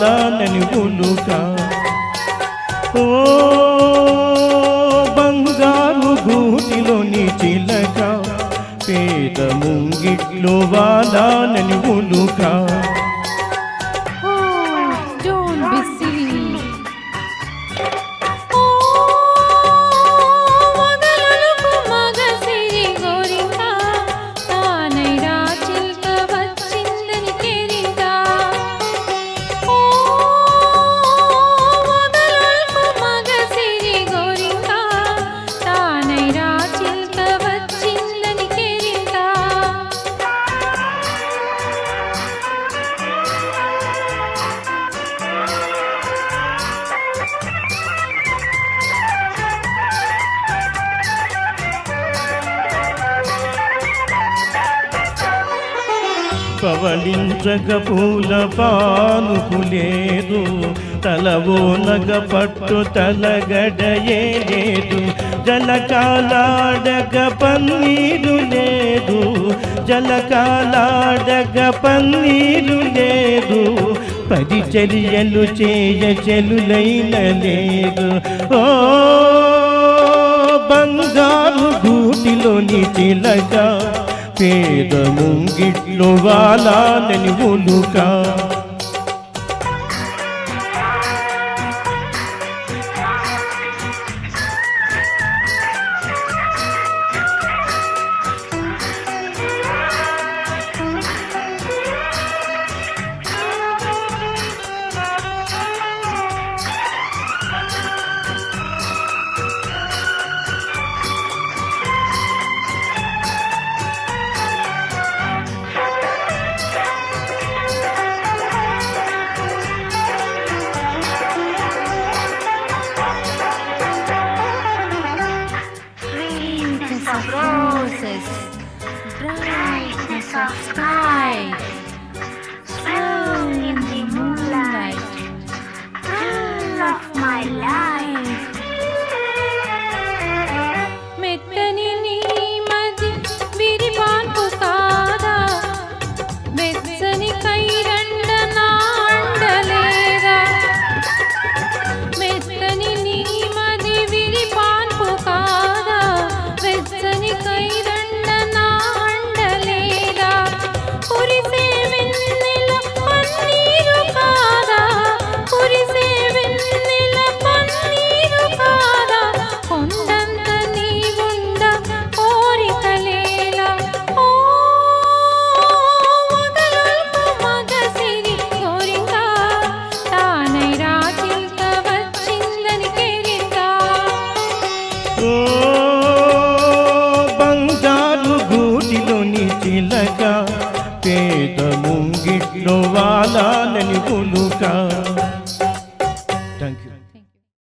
వాలాలని ఉలుక ఓ బంగారు గూటిలోని చిలక పేద ముంగిట్లో వాలాలని ఉలుక పవళించగ పూల పానుపు లేదు తలవో నగ పట్టు తలగడయే లేదు జలకాలాడగ పన్నీరు లేదు జలకాలాడగ పన్నీరు లేదు పరిచర్యలు చేయ చెలులైన లేదు ఓ బంగారు గూటిలోని చిలక పేద ముంగిట్లో వాలాలని ఉలుక of roses, brightness of sky, swirl in the moonlight, thrill of my life. మెత్తని నీ మది విరిపాన్పు కాదా, వెచ్చని కైరండ నాండలేదా. మెత్తని నీ మది విరిపాన్పు కాదా, వెచ్చని కైరండ నాండలేదా. కురిసే వెన్నెల పన్నీరు కాదా, కురిసే వెన్నెల పన్నీరు కాదా. కొండంత నీవుండ కోరికలేలా. ఓ మొదలకు మగసిరి కోరిక, తానై రాచిల్క వచ్చిందని కేరిందా. ఓ బంగారు గూటిలోని చిలక